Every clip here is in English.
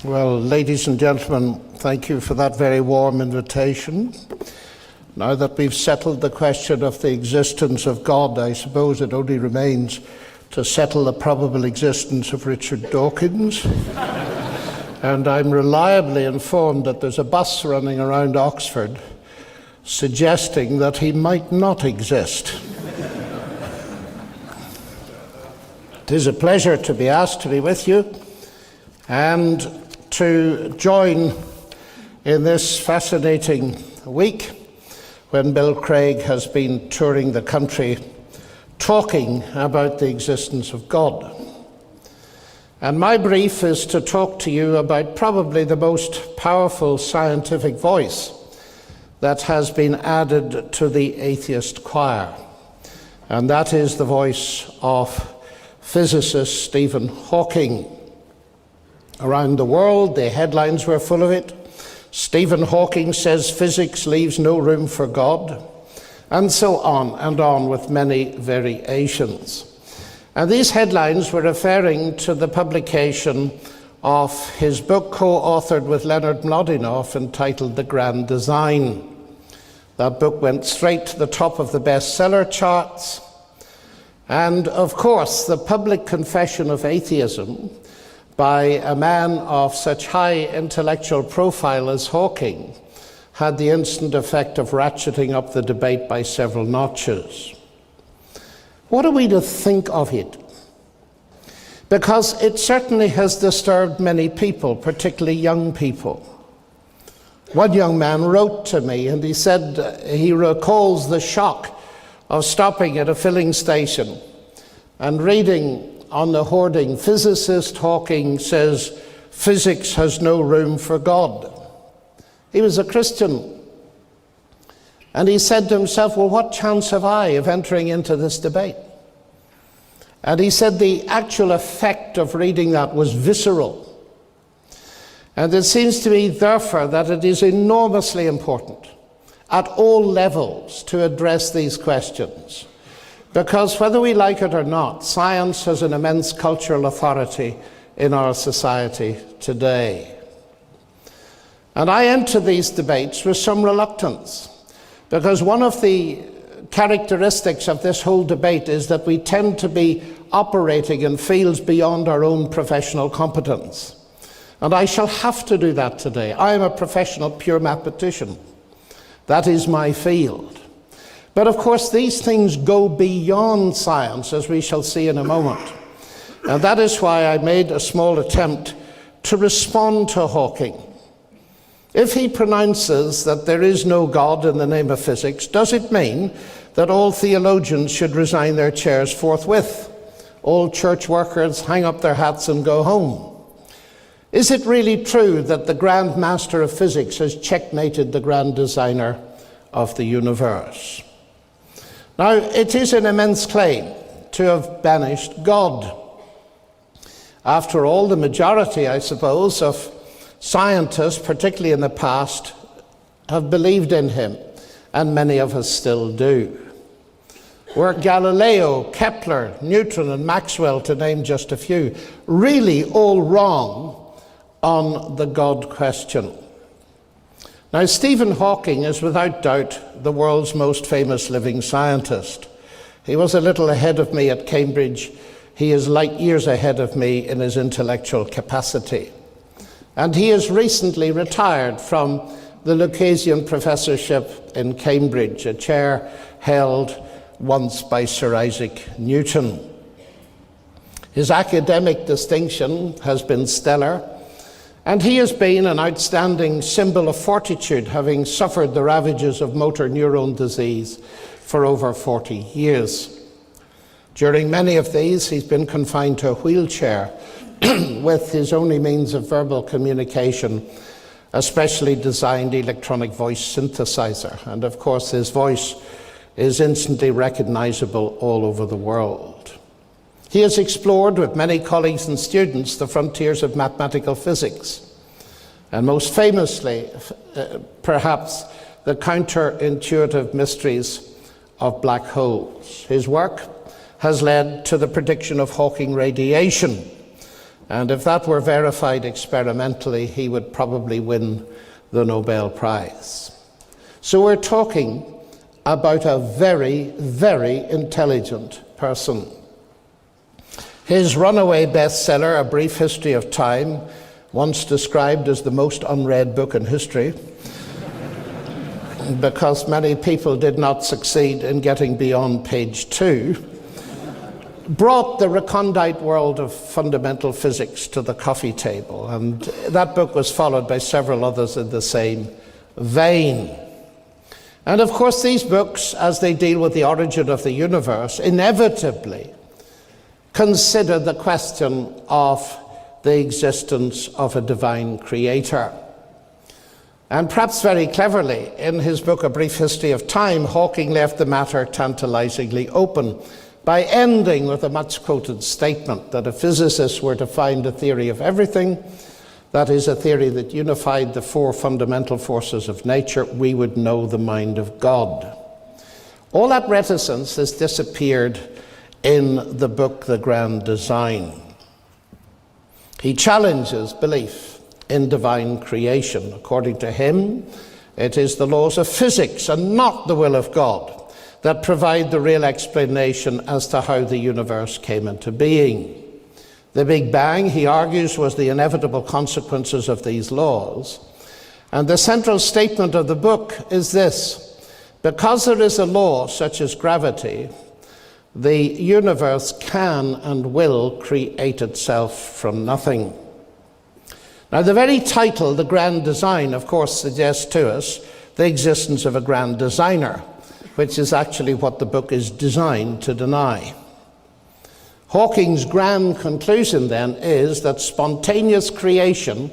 Well, ladies and gentlemen, thank you for that very warm invitation. Now that we've settled the question of the existence of God, I suppose it only remains to settle the probable existence of Richard Dawkins. And I'm reliably informed that there's a bus running around Oxford suggesting that he might not exist. It is a pleasure to be asked to be with you and to join in this fascinating week when Bill Craig has been touring the country talking about the existence of God. And my brief is to talk to you about probably the most powerful scientific voice that has been added to the atheist choir, and that is the voice of physicist Stephen Hawking. Around the world, the headlines were full of it. Stephen Hawking says physics leaves no room for God, and so on and on with many variations. And these headlines were referring to the publication of his book co-authored with Leonard Mlodinow entitled The Grand Design. That book went straight to the top of the bestseller charts. And of course, the public confession of atheism by a man of such high intellectual profile as Hawking had the instant effect of ratcheting up the debate by several notches. What are we to think of it? Because it certainly has disturbed many people, particularly young people. One young man wrote to me and he said he recalls the shock of stopping at a filling station and reading on the hoarding, physicist Hawking says physics has no room for God. He was a Christian. And he said to himself, well, what chance have I of entering into this debate? And he said the actual effect of reading that was visceral. And it seems to me, therefore, that it is enormously important at all levels to address these questions. Because whether we like it or not, science has an immense cultural authority in our society today. And I enter these debates with some reluctance, because one of the characteristics of this whole debate is that we tend to be operating in fields beyond our own professional competence. And I shall have to do that today. I am a professional pure mathematician. That is my field. But of course, these things go beyond science, as we shall see in a moment. And that is why I made a small attempt to respond to Hawking. If he pronounces that there is no God in the name of physics, does it mean that all theologians should resign their chairs forthwith? All church workers hang up their hats and go home? Is it really true that the grand master of physics has checkmated the grand designer of the universe? Now, it is an immense claim to have banished God. After all, the majority, I suppose, of scientists, particularly in the past, have believed in him, and many of us still do. Were Galileo, Kepler, Newton, and Maxwell, to name just a few, really all wrong on the God question? Now, Stephen Hawking is without doubt the world's most famous living scientist. He was a little ahead of me at Cambridge. He is light years ahead of me in his intellectual capacity. And he has recently retired from the Lucasian Professorship in Cambridge, a chair held once by Sir Isaac Newton. His academic distinction has been stellar, and he has been an outstanding symbol of fortitude, having suffered the ravages of motor neuron disease for over 40 years. During many of these, he's been confined to a wheelchair with his only means of verbal communication a specially designed electronic voice synthesizer. And of course, his voice is instantly recognizable all over the world. He has explored with many colleagues and students the frontiers of mathematical physics, and most famously, perhaps, the counterintuitive mysteries of black holes. His work has led to the prediction of Hawking radiation, And if that were verified experimentally, he would probably win the Nobel Prize. So we're talking about a very, very intelligent person. His runaway bestseller, A Brief History of Time, once described as the most unread book in history, because many people did not succeed in getting beyond page 2, brought the recondite world of fundamental physics to the coffee table, and that book was followed by several others in the same vein. And of course, these books, as they deal with the origin of the universe, inevitably consider the question of the existence of a divine creator. And perhaps very cleverly, in his book A Brief History of Time, Hawking left the matter tantalizingly open by ending with a much-quoted statement that if physicists were to find a theory of everything, that is, a theory that unified the 4 fundamental forces of nature, we would know the mind of God. All that reticence has disappeared in the book The Grand Design. He challenges belief in divine creation. According to him, it is the laws of physics and not the will of God that provide the real explanation as to how the universe came into being. The Big Bang, he argues, was the inevitable consequences of these laws. And the central statement of the book is this: because there is a law such as gravity, the universe can and will create itself from nothing. Now, the very title, The Grand Design, of course, suggests to us the existence of a grand designer, which is actually what the book is designed to deny. Hawking's grand conclusion, then, is that spontaneous creation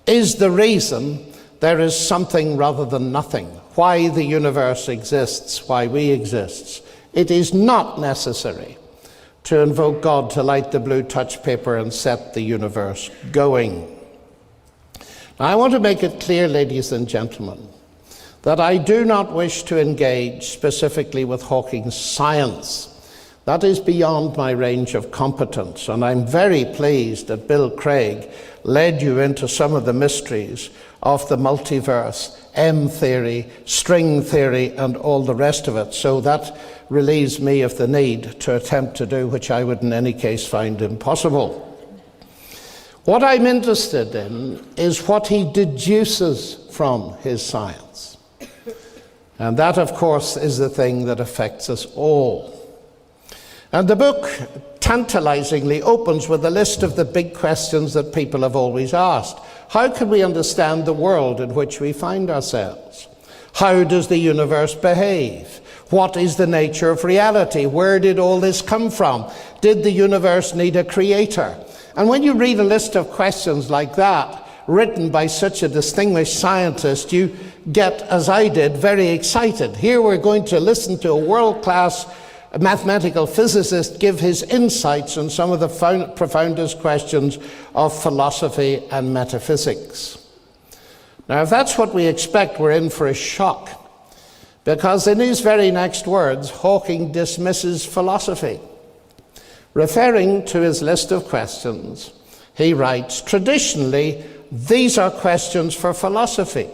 is the reason there is something rather than nothing, why the universe exists, why we exist. It is not necessary to invoke God to light the blue touch paper and set the universe going. Now, I want to make it clear, ladies and gentlemen, that I do not wish to engage specifically with Hawking's science. That is beyond my range of competence, and I'm very pleased that Bill Craig led you into some of the mysteries of the multiverse, M theory, string theory, and all the rest of it, so that relieves me of the need to attempt to do which I would in any case find impossible. What I'm interested in is what he deduces from his science. And that, of course, is the thing that affects us all. And the book tantalizingly opens with a list of the big questions that people have always asked. How can we understand the world in which we find ourselves? How does the universe behave? What is the nature of reality? Where did all this come from? Did the universe need a creator? And when you read a list of questions like that, written by such a distinguished scientist, you get, as I did, very excited. Here we're going to listen to a world-class mathematical physicist give his insights on some of the profoundest questions of philosophy and metaphysics. Now, if that's what we expect, we're in for a shock, because in his very next words, Hawking dismisses philosophy. Referring to his list of questions, he writes, traditionally, these are questions for philosophy,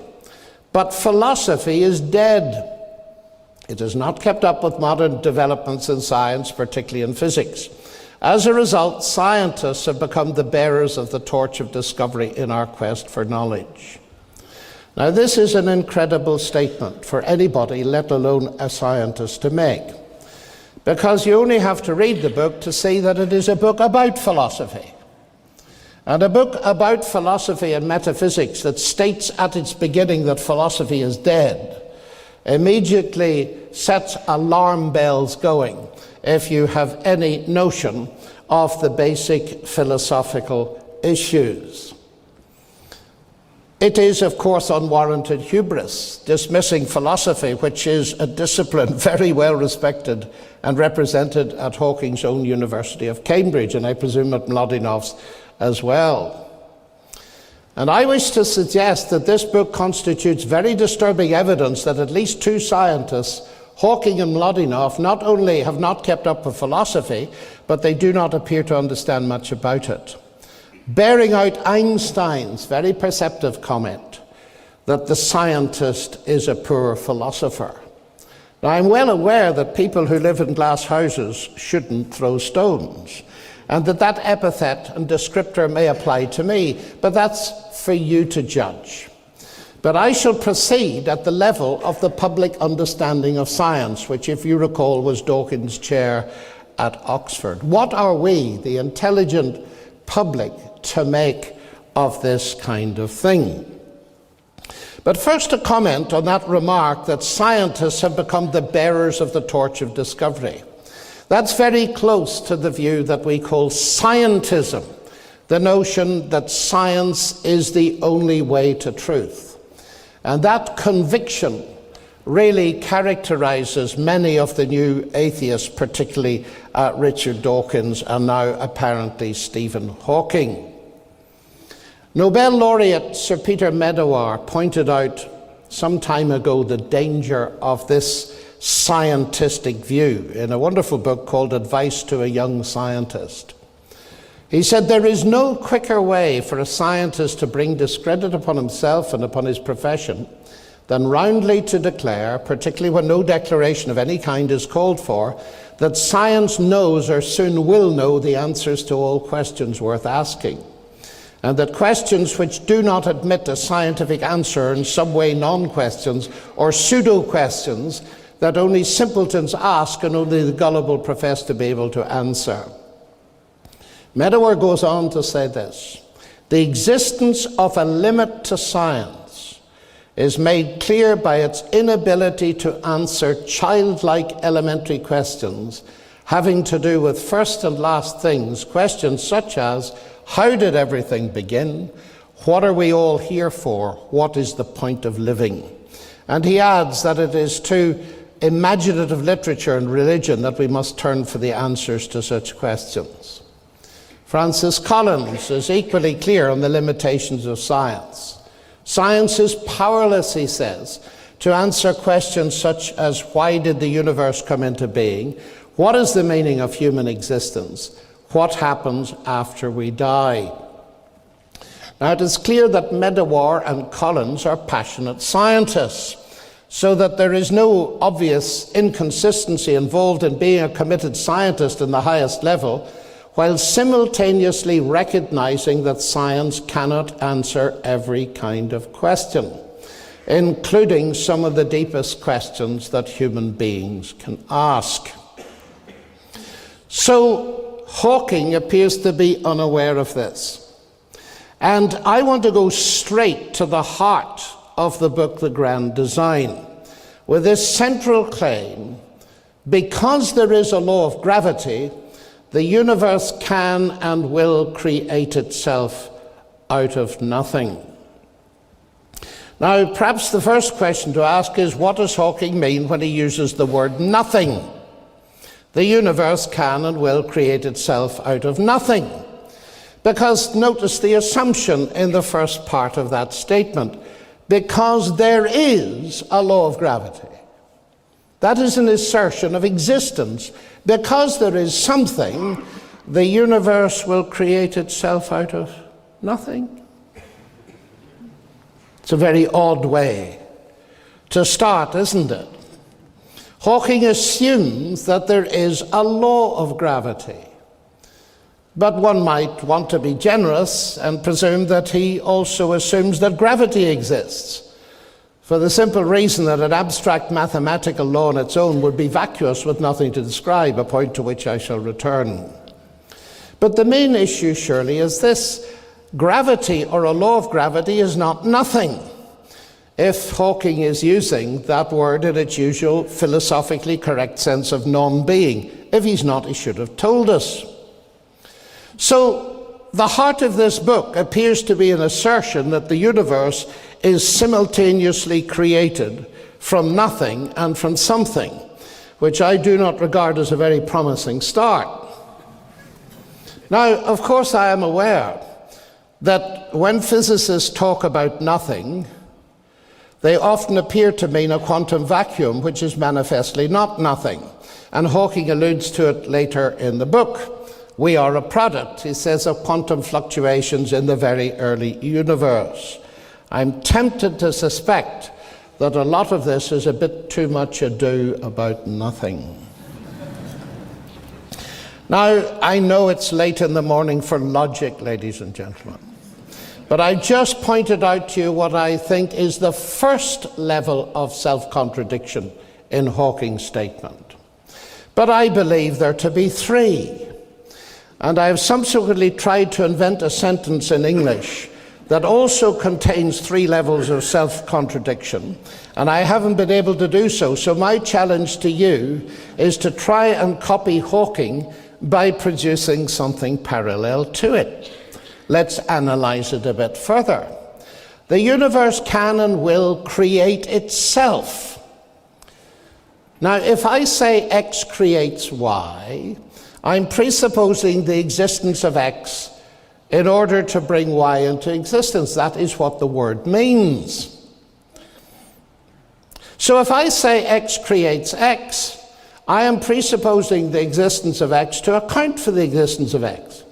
but philosophy is dead. It has not kept up with modern developments in science, particularly in physics. As a result, scientists have become the bearers of the torch of discovery in our quest for knowledge. Now, this is an incredible statement for anybody, let alone a scientist, to make, because you only have to read the book to see that it is a book about philosophy. And a book about philosophy and metaphysics that states at its beginning that philosophy is dead immediately sets alarm bells going if you have any notion of the basic philosophical issues. It is, of course, unwarranted hubris, dismissing philosophy, which is a discipline very well respected and represented at Hawking's own University of Cambridge, and I presume at Mladinov's as well. And I wish to suggest that this book constitutes very disturbing evidence that at least 2 scientists, Hawking and Mlodinow, not only have not kept up with philosophy, but they do not appear to understand much about it. bearing out Einstein's very perceptive comment that the scientist is a poor philosopher. Now, I'm well aware that people who live in glass houses shouldn't throw stones, and that epithet and descriptor may apply to me, but that's for you to judge. But I shall proceed at the level of the public understanding of science, which, if you recall, was Dawkins' chair at Oxford. What are we, the intelligent public, to make of this kind of thing? But first, a comment on that remark that scientists have become the bearers of the torch of discovery. That's very close to the view that we call scientism, the notion that science is the only way to truth. And that conviction really characterizes many of the new atheists, particularly Richard Dawkins and now apparently Stephen Hawking. Nobel laureate Sir Peter Medawar pointed out some time ago the danger of this scientistic view in a wonderful book called Advice to a Young Scientist. He said, there is no quicker way for a scientist to bring discredit upon himself and upon his profession than roundly to declare, particularly when no declaration of any kind is called for, that science knows or soon will know the answers to all questions worth asking, and that questions which do not admit a scientific answer are in some way non-questions or pseudo-questions that only simpletons ask and only the gullible profess to be able to answer. Medawar goes on to say this: the existence of a limit to science is made clear by its inability to answer childlike elementary questions having to do with first and last things, questions such as, how did everything begin? What are we all here for? What is the point of living? And he adds that it is to imaginative literature and religion that we must turn for the answers to such questions. Francis Collins is equally clear on the limitations of science. Science is powerless, he says, to answer questions such as why did the universe come into being? What is the meaning of human existence? What happens after we die? Now, it is clear that Medawar and Collins are passionate scientists, so that there is no obvious inconsistency involved in being a committed scientist in the highest level, while simultaneously recognizing that science cannot answer every kind of question, including some of the deepest questions that human beings can ask. So Hawking appears to be unaware of this. And I want to go straight to the heart of the book, The Grand Design, with this central claim: because there is a law of gravity, the universe can and will create itself out of nothing. Now, perhaps the first question to ask is, what does Hawking mean when he uses the word nothing? The universe can and will create itself out of nothing. Because notice the assumption in the first part of that statement: because there is a law of gravity. That is an assertion of existence. Because there is something, the universe will create itself out of nothing. It's a very odd way to start, isn't it? Hawking assumes that there is a law of gravity. But one might want to be generous and presume that he also assumes that gravity exists, for the simple reason that an abstract mathematical law on its own would be vacuous with nothing to describe, a point to which I shall return. But the main issue surely is this: gravity, or a law of gravity, is not nothing, if Hawking is using that word in its usual philosophically correct sense of non-being. If he's not, he should have told us. So the heart of this book appears to be an assertion that the universe is simultaneously created from nothing and from something, which I do not regard as a very promising start. Now, of course, I am aware that when physicists talk about nothing, they often appear to mean a quantum vacuum, which is manifestly not nothing. And Hawking alludes to it later in the book, We are a product, he says, of quantum fluctuations in the very early universe. I'm tempted to suspect that a lot of this is a bit too much ado about nothing. Now, I know it's late in the morning for logic, ladies and gentlemen, but I just pointed out to you what I think is the first level of self-contradiction in Hawking's statement. But I believe there to be three, and I have subsequently tried to invent a sentence in English that also contains three levels of self-contradiction, and I haven't been able to do so. So my challenge to you is to try and copy Hawking by producing something parallel to it. Let's analyze it a bit further. The universe can and will create itself. Now, if I say X creates Y, I'm presupposing the existence of X in order to bring Y into existence. That is what the word means. So if I say X creates X, I am presupposing the existence of X to account for the existence of X.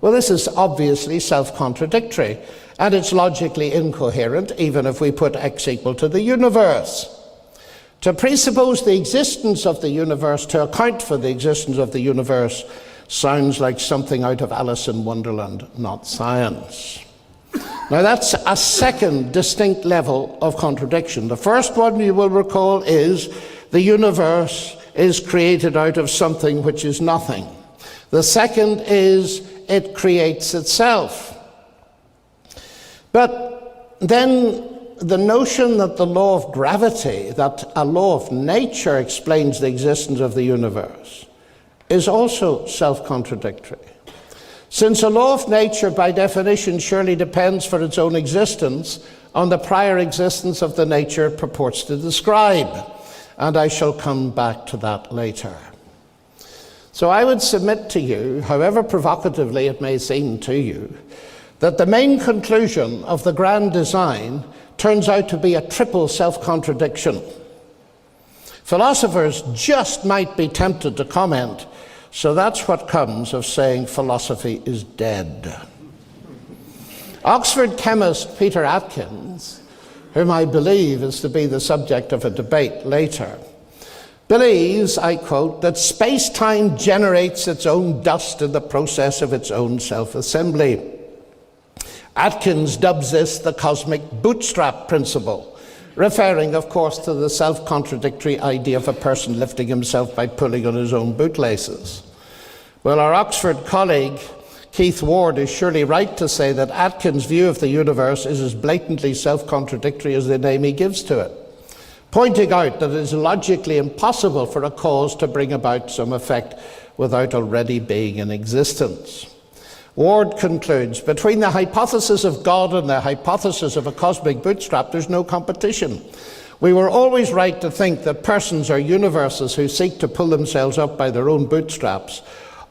Well, this is obviously self-contradictory, and it's logically incoherent, even if we put X equal to the universe. To presuppose the existence of the universe to account for the existence of the universe sounds like something out of Alice in Wonderland, not science. Now, that's a second distinct level of contradiction. The first one, you will recall, is the universe is created out of something which is nothing. The second is it creates itself. But then the notion that the law of gravity, that a law of nature explains the existence of the universe, is also self-contradictory. Since a law of nature, by definition, surely depends for its own existence on the prior existence of the nature it purports to describe. And I shall come back to that later. So I would submit to you, however provocatively it may seem to you, that the main conclusion of the grand design turns out to be a triple self-contradiction. Philosophers just might be tempted to comment, so that's what comes of saying philosophy is dead. Oxford chemist Peter Atkins, whom I believe is to be the subject of a debate later, believes, I quote, that space-time generates its own dust in the process of its own self-assembly. Atkins dubs this the cosmic bootstrap principle, referring, of course, to the self-contradictory idea of a person lifting himself by pulling on his own bootlaces. Well, our Oxford colleague, Keith Ward, is surely right to say that Atkins' view of the universe is as blatantly self-contradictory as the name he gives to it, pointing out that it is logically impossible for a cause to bring about some effect without already being in existence. Ward concludes, between the hypothesis of God and the hypothesis of a cosmic bootstrap, there's no competition. We were always right to think that persons or universes who seek to pull themselves up by their own bootstraps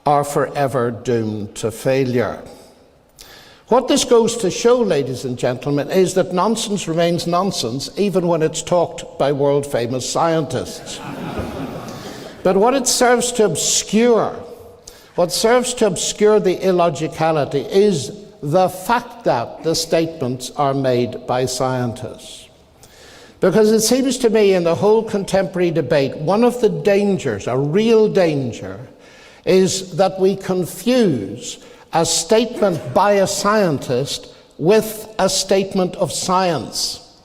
are forever doomed to failure. What this goes to show, ladies and gentlemen, is that nonsense remains nonsense even when it's talked by world-famous scientists. But what it serves to obscure, what serves to obscure the illogicality is the fact that the statements are made by scientists. Because it seems to me in the whole contemporary debate, one of the dangers, a real danger, is that we confuse a statement by a scientist with a statement of science.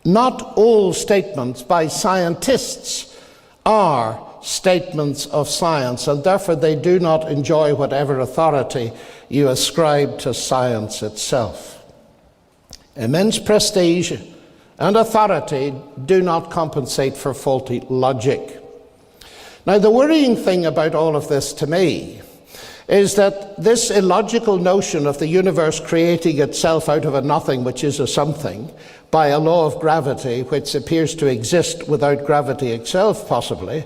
Not all statements by scientists are statements of science, and therefore they do not enjoy whatever authority you ascribe to science itself. Immense prestige and authority do not compensate for faulty logic. Now, the worrying thing about all of this to me is that this illogical notion of the universe creating itself out of a nothing, which is a something, by a law of gravity, which appears to exist without gravity itself, possibly,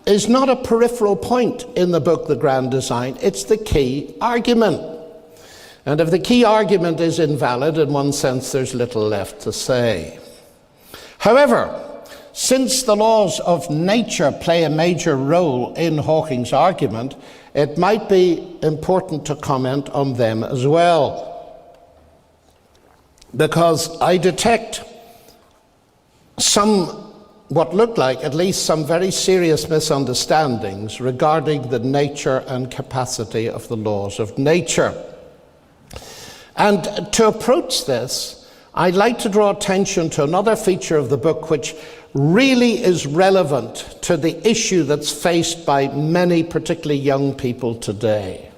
is not a peripheral point in the book, The Grand Design. It's the key argument. And if the key argument is invalid, in one sense, there's little left to say. However, since the laws of nature play a major role in Hawking's argument, it might be important to comment on them as well. Because I detect what look like at least some very serious misunderstandings regarding the nature and capacity of the laws of nature. And to approach this, I'd like to draw attention to another feature of the book which really is relevant to the issue that's faced by many, particularly young people today.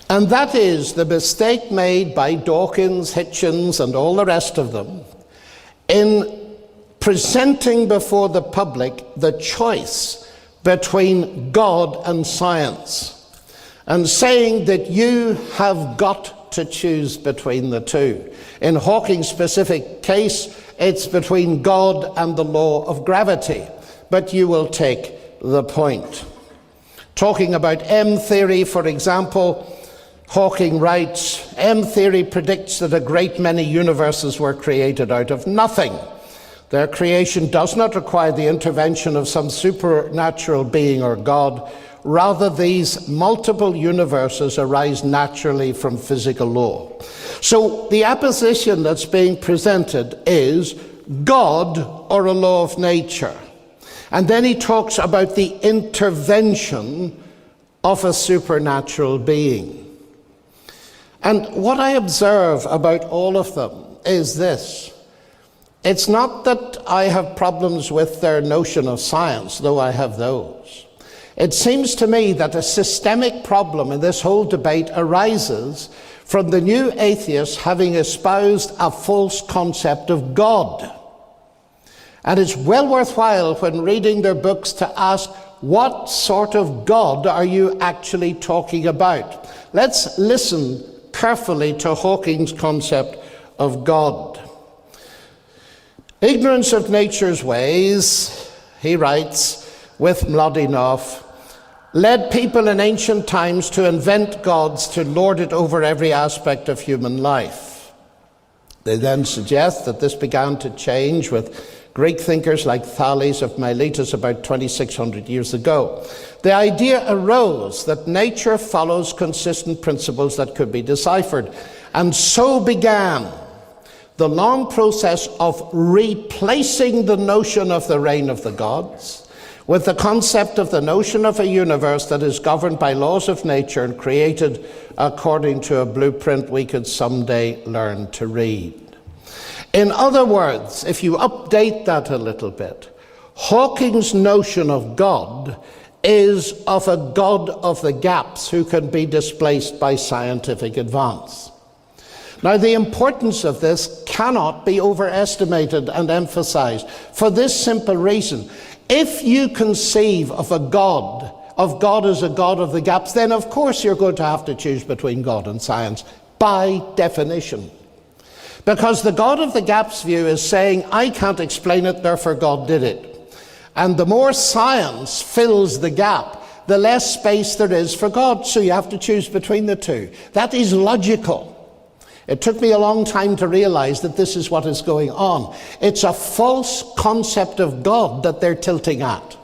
And that is the mistake made by Dawkins, Hitchens, and all the rest of them in presenting before the public the choice between God and science, and saying that you have got to choose between the two. In Hawking's specific case, it's between God and the law of gravity, but you will take the point. Talking about M theory, for example, Hawking writes, M theory predicts that a great many universes were created out of nothing. Their creation does not require the intervention of some supernatural being or God. Rather, these multiple universes arise naturally from physical law. So the opposition that's being presented is God or a law of nature. And then he talks about the intervention of a supernatural being. And what I observe about all of them is this. It's not that I have problems with their notion of science, though I have those. It seems to me that a systemic problem in this whole debate arises from the new atheists having espoused a false concept of God. And it's well worthwhile when reading their books to ask, what sort of God are you actually talking about? Let's listen carefully to Hawking's concept of God. Ignorance of nature's ways, he writes, with Mlodinov, led people in ancient times to invent gods to lord it over every aspect of human life. They then suggest that this began to change with Greek thinkers like Thales of Miletus about 2,600 years ago. The idea arose that nature follows consistent principles that could be deciphered, and so began the long process of replacing the notion of the reign of the gods with the concept of the notion of a universe that is governed by laws of nature and created according to a blueprint we could someday learn to read. In other words, if you update that a little bit, Hawking's notion of God is of a God of the gaps who can be displaced by scientific advance. Now, the importance of this cannot be overestimated and emphasized for this simple reason. If you conceive of God as a God of the gaps, then of course you're going to have to choose between God and science by definition. Because the God of the gaps view is saying, I can't explain it, therefore God did it. And the more science fills the gap, the less space there is for God. So you have to choose between the two. That is logical. It took me a long time to realize that this is what is going on. It's a false concept of God that they're tilting at.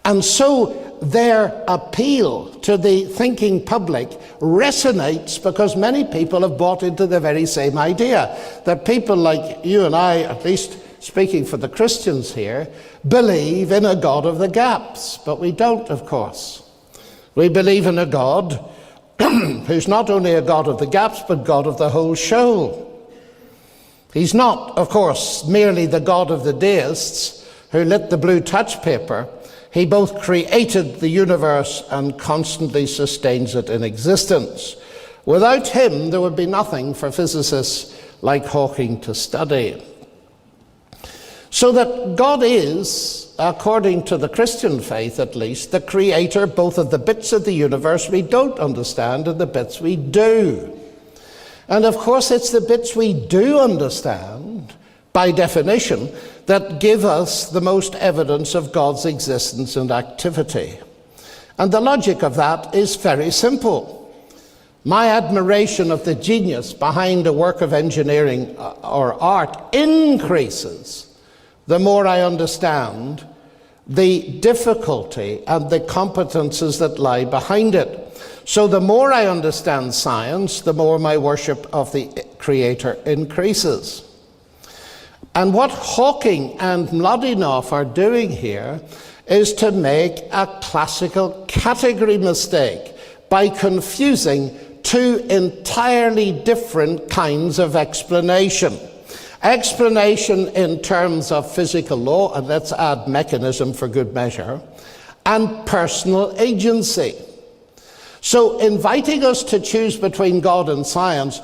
And so their appeal to the thinking public resonates because many people have bought into the very same idea. That people like you and I, at least speaking for the Christians here, believe in a God of the gaps. But we don't, of course. We believe in a God who's not only a God of the gaps, but God of the whole show. He's not, of course, merely the God of the deists who lit the blue touch paper. He both created the universe and constantly sustains it in existence. Without him, there would be nothing for physicists like Hawking to study. So that God is, according to the Christian faith at least, the creator both of the bits of the universe we don't understand and the bits we do. And of course it's the bits we do understand, by definition, that give us the most evidence of God's existence and activity. And the logic of that is very simple. My admiration of the genius behind a work of engineering or art increases the more I understand the difficulty and the competences that lie behind it. So the more I understand science, the more my worship of the Creator increases. And what Hawking and Mlodinow are doing here is to make a classical category mistake by confusing two entirely different kinds of explanation. Explanation in terms of physical law, and let's add mechanism for good measure, and personal agency. So inviting us to choose between God and science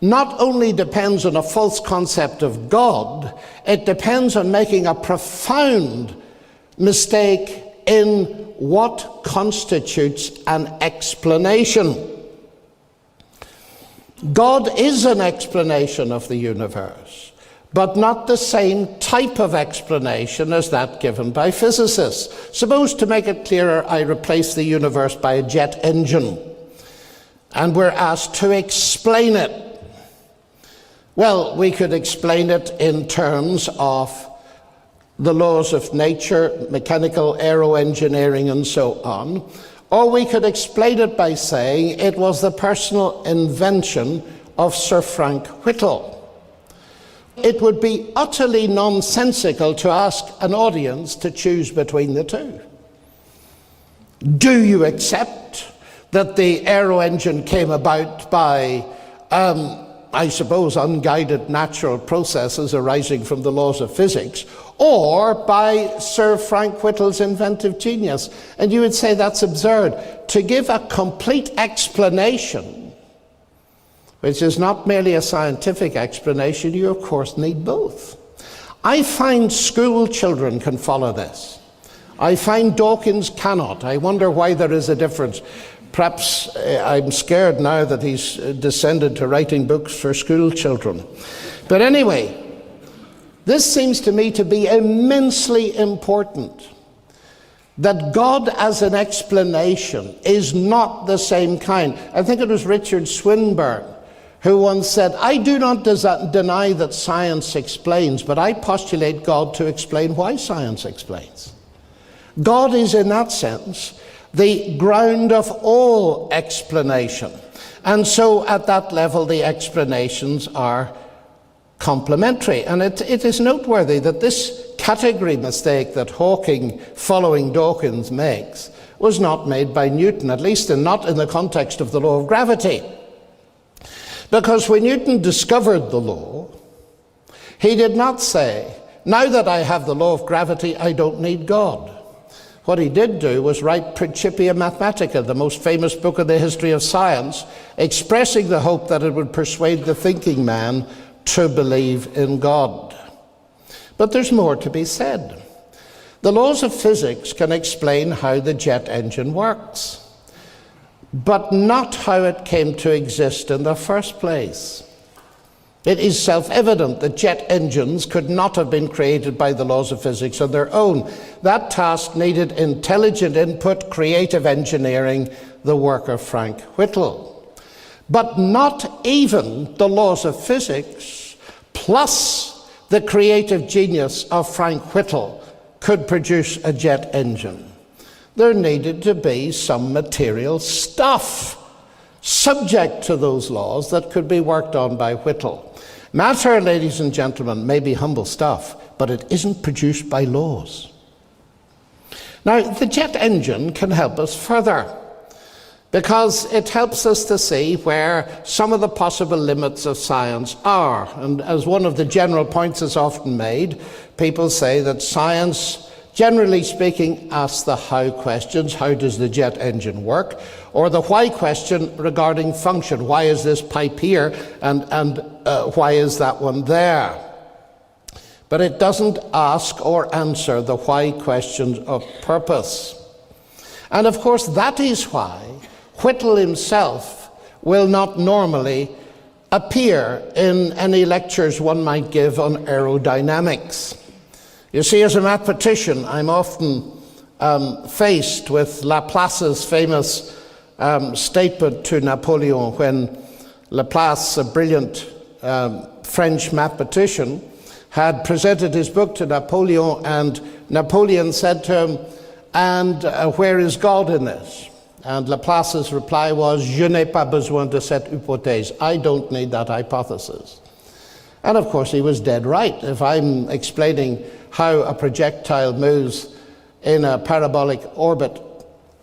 not only depends on a false concept of God, it depends on making a profound mistake in what constitutes an explanation. God is an explanation of the universe, but not the same type of explanation as that given by physicists. Suppose, to make it clearer, I replace the universe by a jet engine, and we're asked to explain it. Well, we could explain it in terms of the laws of nature, mechanical aeroengineering, and so on. Or we could explain it by saying it was the personal invention of Sir Frank Whittle. It would be utterly nonsensical to ask an audience to choose between the two. Do you accept that the aero engine came about by, I suppose, unguided natural processes arising from the laws of physics, or by Sir Frank Whittle's inventive genius? And you would say that's absurd. To give a complete explanation, which is not merely a scientific explanation, you of course need both. I find school children can follow this. I find Dawkins cannot. I wonder why there is a difference. Perhaps I'm scared now that he's descended to writing books for school children. But anyway, this seems to me to be immensely important. That God as an explanation is not the same kind. I think it was Richard Swinburne who once said, I do not deny that science explains, but I postulate God to explain why science explains. God is, in that sense, the ground of all explanation. And so at that level, the explanations are complementary. And it is noteworthy that this category mistake that Hawking, following Dawkins, makes was not made by Newton, at least not in the context of the law of gravity. Because when Newton discovered the law, he did not say, now that I have the law of gravity, I don't need God. What he did do was write Principia Mathematica, the most famous book in the history of science, expressing the hope that it would persuade the thinking man to believe in God. But there's more to be said. The laws of physics can explain how the jet engine works, but not how it came to exist in the first place. It is self-evident that jet engines could not have been created by the laws of physics on their own. That task needed intelligent input, creative engineering, the work of Frank Whittle. But not even the laws of physics, plus the creative genius of Frank Whittle, could produce a jet engine. There needed to be some material stuff subject to those laws that could be worked on by Whittle. Matter, ladies and gentlemen, may be humble stuff, but it isn't produced by laws. Now, the jet engine can help us further, because it helps us to see where some of the possible limits of science are. And as one of the general points is often made, people say that science, generally speaking, asks the how questions. How does the jet engine work? Or the why question regarding function. Why is this pipe here and why is that one there? But it doesn't ask or answer the why questions of purpose. And of course, that is why Whittle himself will not normally appear in any lectures one might give on aerodynamics. You see, as a mathematician, I'm often faced with Laplace's famous statement to Napoleon when Laplace, a brilliant French mathematician, had presented his book to Napoleon, and Napoleon said to him, and where is God in this? And Laplace's reply was, je n'ai pas besoin de cette hypothèse. I don't need that hypothesis. And of course he was dead right. If I'm explaining how a projectile moves in a parabolic orbit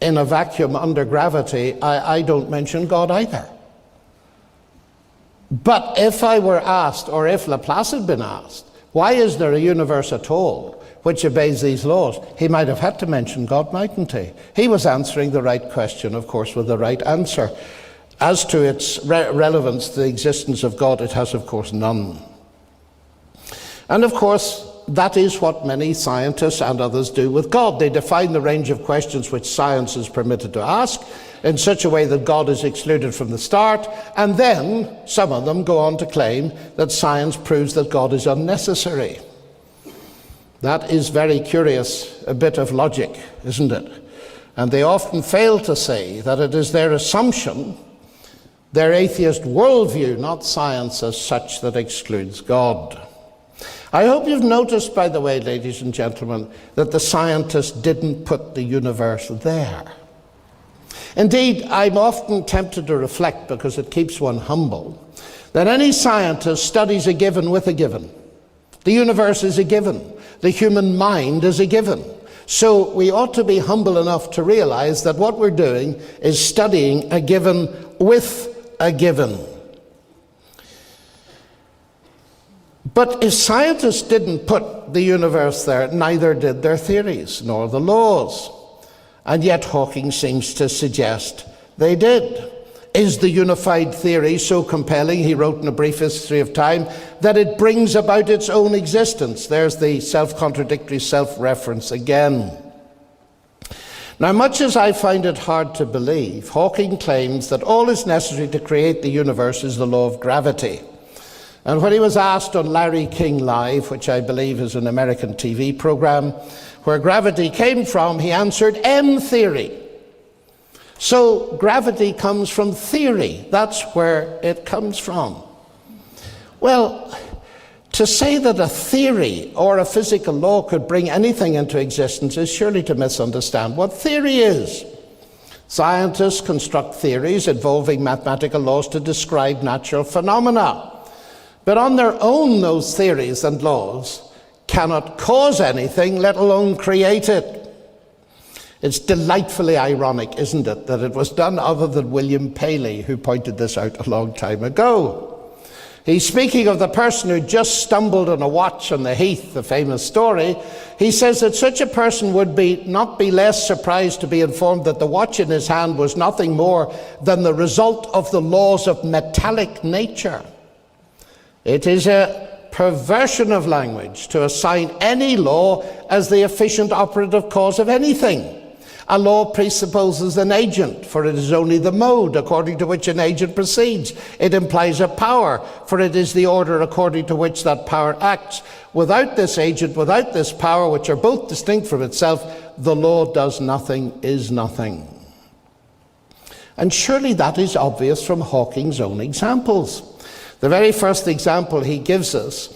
in a vacuum under gravity, I don't mention God either. But if I were asked, or if Laplace had been asked, why is there a universe at all which obeys these laws, he might have had to mention God, mightn't he? He was answering the right question, of course, with the right answer. As to its relevance to the existence of God, it has, of course, none. And of course, that is what many scientists and others do with God. They define the range of questions which science is permitted to ask in such a way that God is excluded from the start, and then some of them go on to claim that science proves that God is unnecessary. That is very curious, a bit of logic, isn't it? And they often fail to say that it is their assumption, their atheist worldview, not science as such, that excludes God. I hope you've noticed, by the way, ladies and gentlemen, that the scientists didn't put the universe there. Indeed, I'm often tempted to reflect, because it keeps one humble, that any scientist studies a given with a given. The universe is a given. The human mind is a given. So we ought to be humble enough to realize that what we're doing is studying a given with a given. But if scientists didn't put the universe there, neither did their theories, nor the laws. And yet Hawking seems to suggest they did. Is the unified theory so compelling, he wrote in A Brief History of Time, that it brings about its own existence? There's the self-contradictory self-reference again. Now, much as I find it hard to believe, Hawking claims that all is necessary to create the universe is the law of gravity. And when he was asked on Larry King Live, which I believe is an American TV program, where gravity came from, he answered, M theory. So gravity comes from theory. That's where it comes from. Well, to say that a theory or a physical law could bring anything into existence is surely to misunderstand what theory is. Scientists construct theories involving mathematical laws to describe natural phenomena. But on their own, those theories and laws cannot cause anything, let alone create it. It's delightfully ironic, isn't it, that it was none other than William Paley who pointed this out a long time ago. He's speaking of the person who just stumbled on a watch on the heath, the famous story. He says that such a person would not be less surprised to be informed that the watch in his hand was nothing more than the result of the laws of metallic nature. It is a perversion of language to assign any law as the efficient operative cause of anything. A law presupposes an agent, for it is only the mode according to which an agent proceeds. It implies a power, for it is the order according to which that power acts. Without this agent, without this power, which are both distinct from itself, the law does nothing, is nothing. And surely that is obvious from Hawking's own examples. The very first example he gives us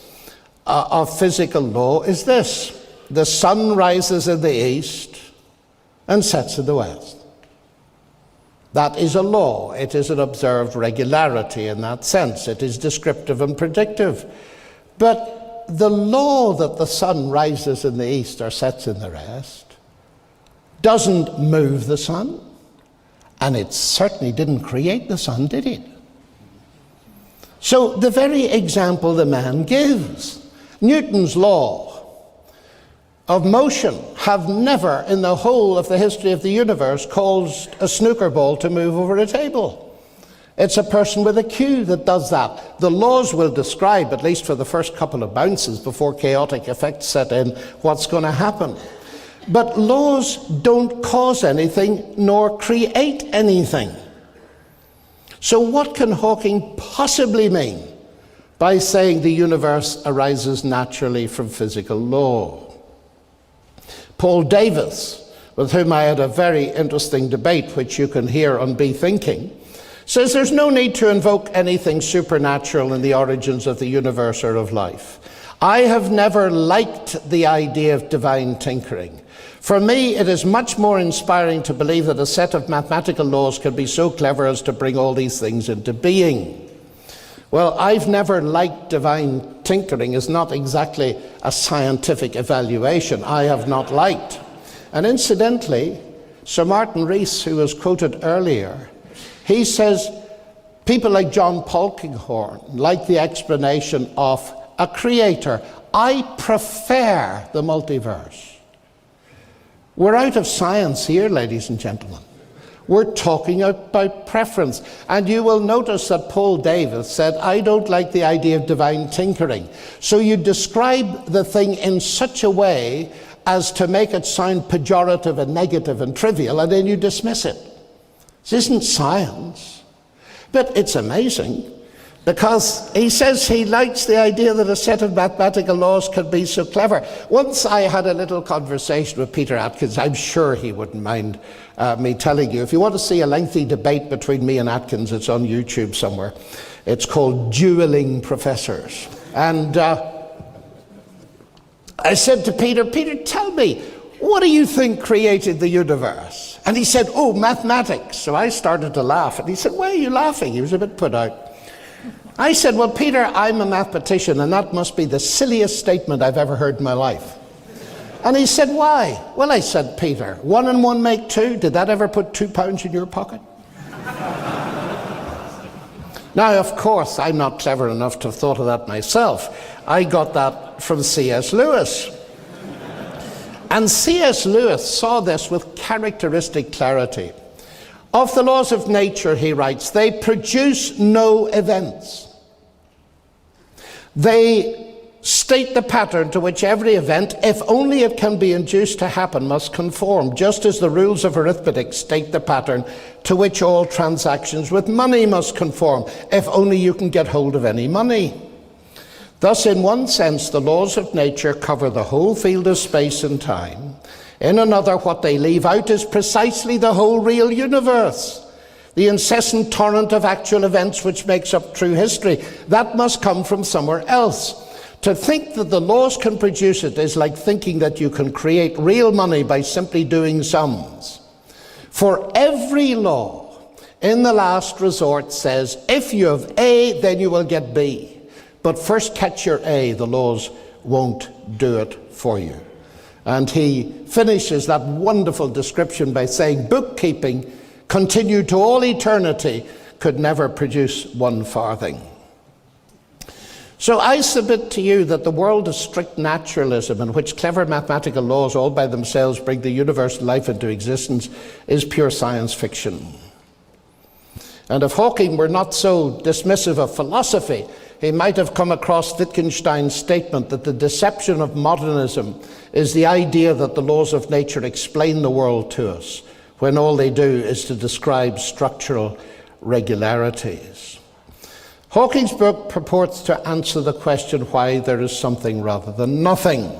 of physical law is this. The sun rises in the east and sets in the west. That is a law. It is an observed regularity in that sense. It is descriptive and predictive. But the law that the sun rises in the east or sets in the west doesn't move the sun, and it certainly didn't create the sun, did it? So the very example the man gives, Newton's law of motion, have never in the whole of the history of the universe caused a snooker ball to move over a table. It's a person with a cue that does that. The laws will describe, at least for the first couple of bounces before chaotic effects set in, what's going to happen. But laws don't cause anything nor create anything. So what can Hawking possibly mean by saying the universe arises naturally from physical law? Paul Davis, with whom I had a very interesting debate, which you can hear on Be Thinking, says there's no need to invoke anything supernatural in the origins of the universe or of life. I have never liked the idea of divine tinkering. For me, it is much more inspiring to believe that a set of mathematical laws can be so clever as to bring all these things into being. Well, I've never liked divine tinkering is not exactly a scientific evaluation. I have not liked. And incidentally, Sir Martin Rees, who was quoted earlier, he says people like John Polkinghorne like the explanation of a creator. I prefer the multiverse. We're out of science here, ladies and gentlemen. We're talking about preference. And you will notice that Paul Davis said, I don't like the idea of divine tinkering. So you describe the thing in such a way as to make it sound pejorative and negative and trivial, and then you dismiss it. This isn't science. But it's amazing, because he says he likes the idea that a set of mathematical laws could be so clever. Once I had a little conversation with Peter Atkins. I'm sure he wouldn't mind me telling you. If you want to see a lengthy debate between me and Atkins, it's on YouTube somewhere. It's called Dueling Professors. And I said to Peter, tell me, what do you think created the universe? And he said, oh, mathematics. So I started to laugh. And he said, why are you laughing? He was a bit put out. I said, well, Peter, I'm a mathematician, and that must be the silliest statement I've ever heard in my life. And he said, why? Well, I said, Peter, 1 and 1 make 2. Did that ever put £2 in your pocket? Now, of course, I'm not clever enough to have thought of that myself. I got that from C.S. Lewis. And C.S. Lewis saw this with characteristic clarity. Of the laws of nature, he writes, they produce no events. They state the pattern to which every event, if only it can be induced to happen, must conform, just as the rules of arithmetic state the pattern to which all transactions with money must conform, if only you can get hold of any money. Thus, in one sense, the laws of nature cover the whole field of space and time. In another, what they leave out is precisely the whole real universe, the incessant torrent of actual events which makes up true history. That must come from somewhere else. To think that the laws can produce it is like thinking that you can create real money by simply doing sums. For every law, in the last resort, says, if you have A, then you will get B. But first catch your A, the laws won't do it for you. And he finishes that wonderful description by saying, bookkeeping, continued to all eternity, could never produce 1 farthing. So I submit to you that the world of strict naturalism, in which clever mathematical laws all by themselves bring the universe life into existence, is pure science fiction. And if Hawking were not so dismissive of philosophy, he might have come across Wittgenstein's statement that the deception of modernism is the idea that the laws of nature explain the world to us, when all they do is to describe structural regularities. Hawking's book purports to answer the question why there is something rather than nothing.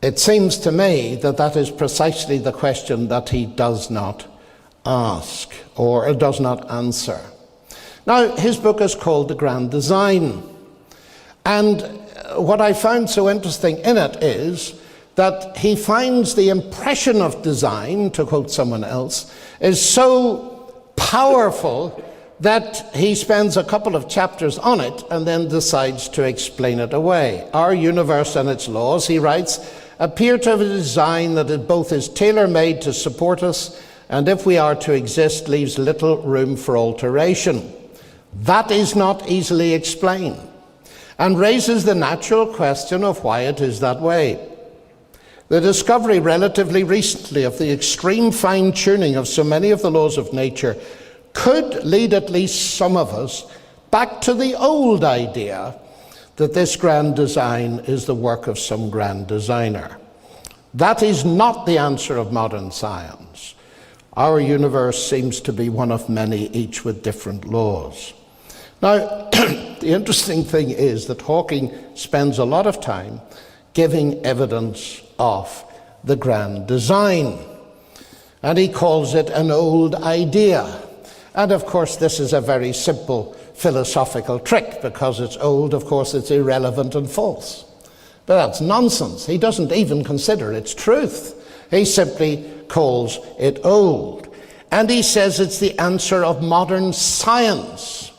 It seems to me that that is precisely the question that he does not ask, or does not answer. Now, his book is called The Grand Design. And what I found so interesting in it is that he finds the impression of design, to quote someone else, is so powerful that he spends a couple of chapters on it and then decides to explain it away. Our universe and its laws, he writes, appear to have a design that it both is tailor-made to support us, and if we are to exist, leaves little room for alteration. That is not easily explained, and raises the natural question of why it is that way. The discovery relatively recently of the extreme fine-tuning of so many of the laws of nature could lead at least some of us back to the old idea that this grand design is the work of some grand designer. That is not the answer of modern science. Our universe seems to be one of many, each with different laws. Now, the interesting thing is that Hawking spends a lot of time giving evidence of the grand design, and he calls it an old idea. And of course, this is a very simple philosophical trick. Because it's old, of course, it's irrelevant and false. But that's nonsense. He doesn't even consider its truth. He simply calls it old. And he says it's the answer of modern science.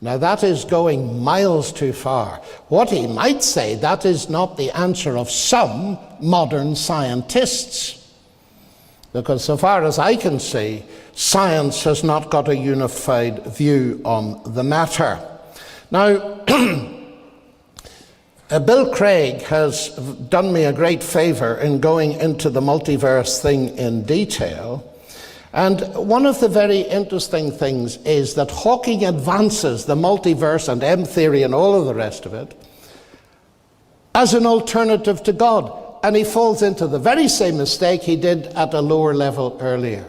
Now that is going miles too far. What he might say, that is not the answer of some modern scientists. Because so far as I can see, science has not got a unified view on the matter. Now, Bill Craig has done me a great favor in going into the multiverse thing in detail. And one of the very interesting things is that Hawking advances the multiverse and M theory and all of the rest of it as an alternative to God. And he falls into the very same mistake he did at a lower level earlier.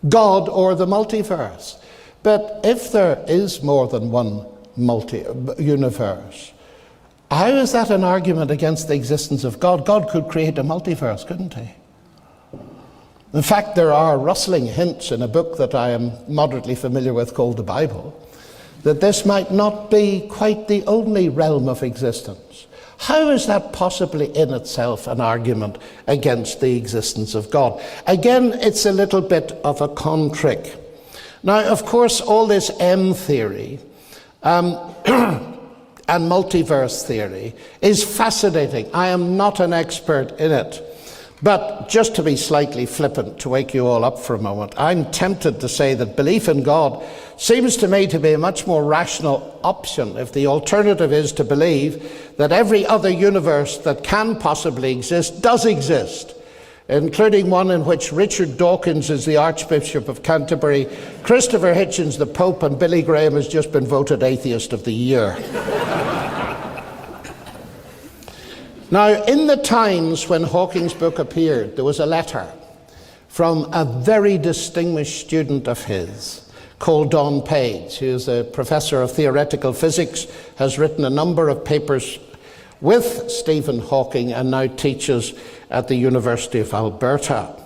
God or the multiverse. But if there is more than one universe, how is that an argument against the existence of God? God could create a multiverse, couldn't he? In fact, there are rustling hints in a book that I am moderately familiar with called the Bible, that this might not be quite the only realm of existence. How is that possibly in itself an argument against the existence of God? Again, it's a little bit of a con trick. Now, of course, all this M theory and multiverse theory is fascinating. I am not an expert in it. But just to be slightly flippant, to wake you all up for a moment, I'm tempted to say that belief in God seems to me to be a much more rational option if the alternative is to believe that every other universe that can possibly exist does exist, including one in which Richard Dawkins is the Archbishop of Canterbury, Christopher Hitchens the Pope, and Billy Graham has just been voted Atheist of the Year. Now, in the times when Hawking's book appeared, there was a letter from a very distinguished student of his called Don Page, who is a professor of theoretical physics, has written a number of papers with Stephen Hawking, and now teaches at the University of Alberta.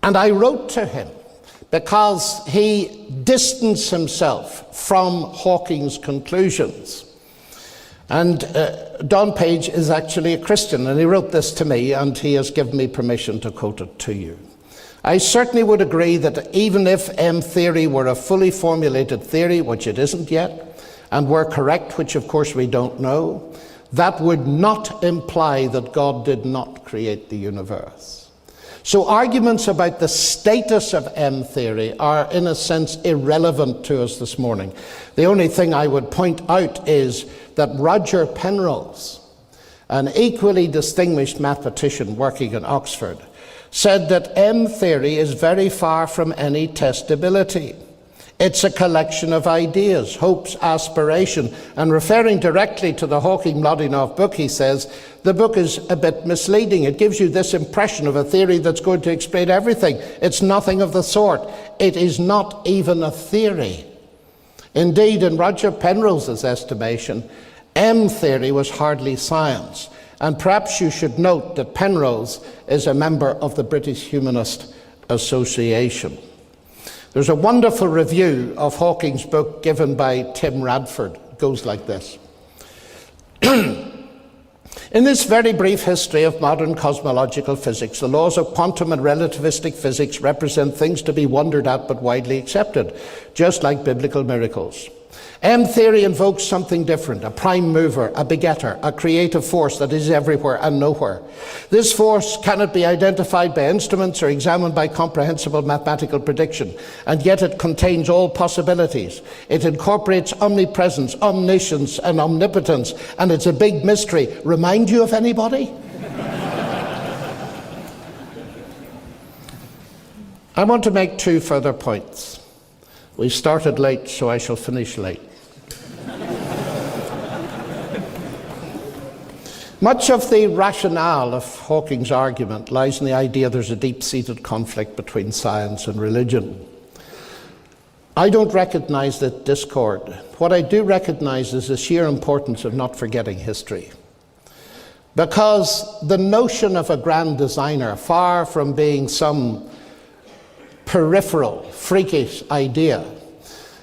And I wrote to him because he distanced himself from Hawking's conclusions. And Don Page is actually a Christian, and he wrote this to me, and he has given me permission to quote it to you. I certainly would agree that even if M theory were a fully formulated theory, which it isn't yet, and were correct, which of course we don't know, that would not imply that God did not create the universe. So arguments about the status of M theory are in a sense irrelevant to us this morning. The only thing I would point out is that Roger Penrose, an equally distinguished mathematician working in Oxford, said that M theory is very far from any testability. It's a collection of ideas, hopes, aspiration, and referring directly to the Hawking-Mlodinow book, he says, the book is a bit misleading. It gives you this impression of a theory that's going to explain everything. It's nothing of the sort. It is not even a theory. Indeed, in Roger Penrose's estimation, M theory was hardly science. And perhaps you should note that Penrose is a member of the British Humanist Association. There's a wonderful review of Hawking's book given by Tim Radford. It goes like this. In this very brief history of modern cosmological physics, the laws of quantum and relativistic physics represent things to be wondered at but widely accepted, just like biblical miracles. M theory invokes something different, a prime mover, a begetter, a creative force that is everywhere and nowhere. This force cannot be identified by instruments or examined by comprehensible mathematical prediction, and yet it contains all possibilities. It incorporates omnipresence, omniscience, and omnipotence, and it's a big mystery. Remind you of anybody? I want to make two further points. We started late, so I shall finish late. Much of the rationale of Hawking's argument lies in the idea there's a deep-seated conflict between science and religion. I don't recognize that discord. What I do recognize is the sheer importance of not forgetting history. Because the notion of a grand designer, far from being some peripheral, freakish idea,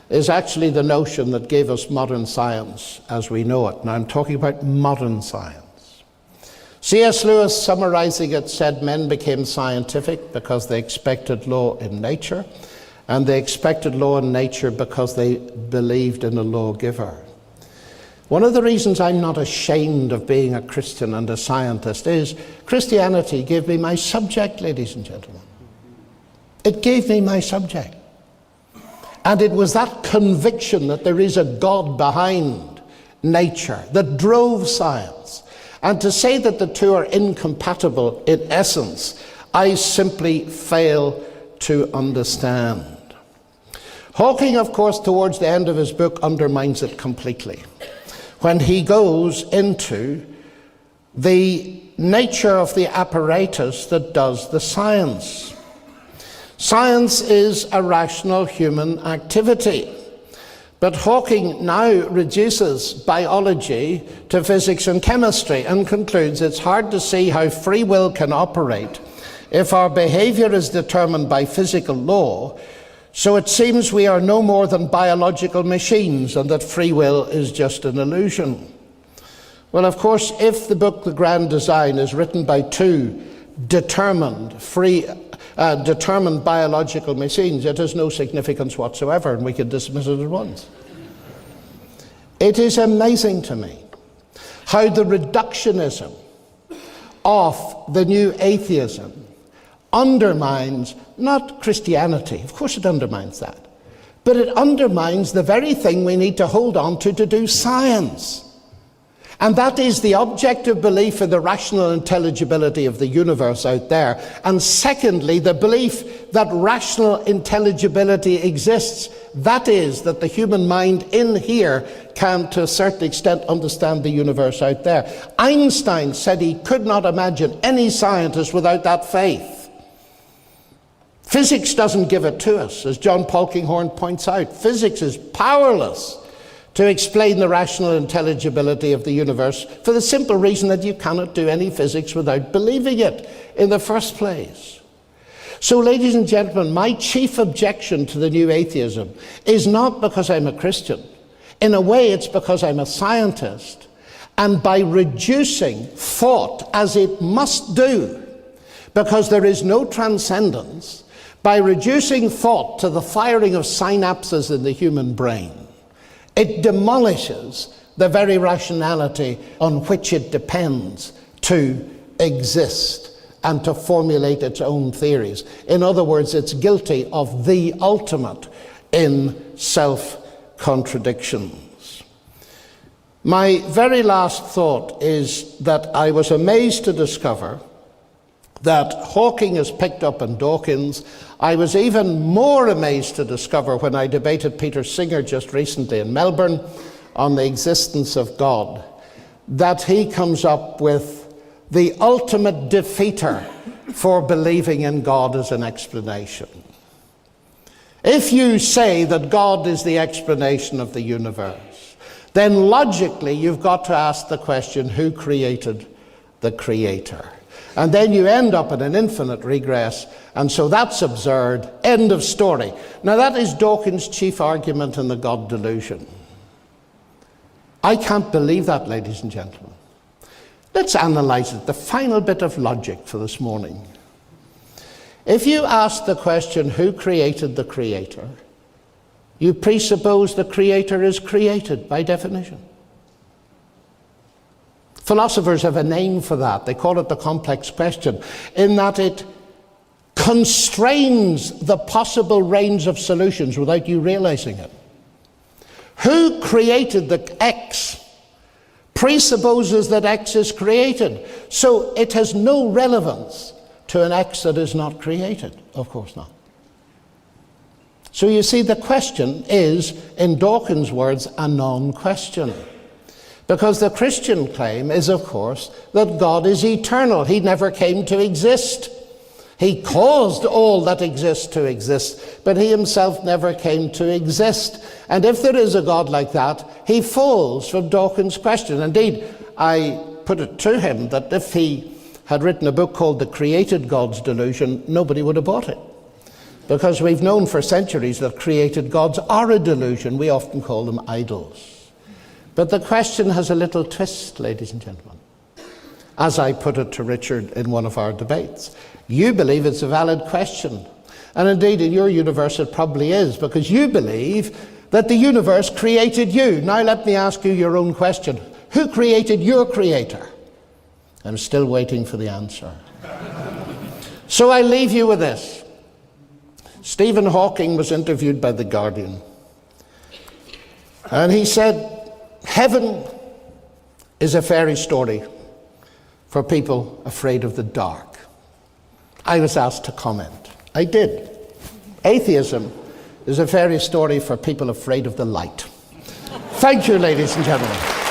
is actually the notion that gave us modern science as we know it. Now I'm talking about modern science. C.S. Lewis, summarizing it, said men became scientific because they expected law in nature, and they expected law in nature because they believed in a lawgiver. One of the reasons I'm not ashamed of being a Christian and a scientist is Christianity gave me my subject, ladies and gentlemen. It gave me my subject. And it was that conviction that there is a God behind nature that drove science. And to say that the two are incompatible in essence, I simply fail to understand. Hawking, of course, towards the end of his book undermines it completely when he goes into the nature of the apparatus that does the science. Science is a rational human activity. But Hawking now reduces biology to physics and chemistry and concludes it's hard to see how free will can operate if our behavior is determined by physical law. So it seems we are no more than biological machines and that free will is just an illusion. Well, of course, if the book The Grand Design is written by two determined biological machines, it has no significance whatsoever, and we can dismiss it at once. It is amazing to me how the reductionism of the new atheism undermines not Christianity, of course it undermines that, but it undermines the very thing we need to hold on to do science. And that is the objective belief in the rational intelligibility of the universe out there. And secondly, the belief that rational intelligibility exists. That is, that the human mind in here can, to a certain extent, understand the universe out there. Einstein said he could not imagine any scientist without that faith. Physics doesn't give it to us, as John Polkinghorne points out. Physics is powerless to explain the rational intelligibility of the universe for the simple reason that you cannot do any physics without believing it in the first place. So, ladies and gentlemen, my chief objection to the new atheism is not because I'm a Christian. In a way, it's because I'm a scientist. And by reducing thought, as it must do, because there is no transcendence, by reducing thought to the firing of synapses in the human brain, it demolishes the very rationality on which it depends to exist and to formulate its own theories. In other words, it's guilty of the ultimate in self-contradictions. My very last thought is that I was amazed to discover that Hawking is picked up in Dawkins. I was even more amazed to discover when I debated Peter Singer just recently in Melbourne on the existence of God, that he comes up with the ultimate defeater for believing in God as an explanation. If you say that God is the explanation of the universe, then logically you've got to ask the question, who created the creator? And then you end up in an infinite regress, and so that's absurd. End of story. Now that is Dawkins' chief argument in the God delusion. I can't believe that, ladies and gentlemen. Let's analyze it, the final bit of logic for this morning. If you ask the question, who created the creator, you presuppose the creator is created by definition. Philosophers have a name for that. They call it the complex question, in that it constrains the possible range of solutions without you realizing it. Who created the X presupposes that X is created. So it has no relevance to an X that is not created. Of course not. So you see, the question is, in Dawkins' words, a non-question. Because the Christian claim is, of course, that God is eternal. He never came to exist. He caused all that exists to exist, but he himself never came to exist. And if there is a God like that, he falls from Dawkins' question. Indeed, I put it to him that if he had written a book called The Created God's Delusion, nobody would have bought it. because we've known for centuries that created gods are a delusion. We often call them idols. But the question has a little twist, ladies and gentlemen. As I put it to Richard in one of our debates, you believe it's a valid question. And indeed, in your universe, it probably is, because you believe that the universe created you. Now let me ask you your own question. Who created your creator? I'm still waiting for the answer. So I leave you with this. Stephen Hawking was interviewed by The Guardian. And he said, heaven is a fairy story for people afraid of the dark. I was asked to comment. I did. Atheism is a fairy story for people afraid of the light. Thank you, ladies and gentlemen.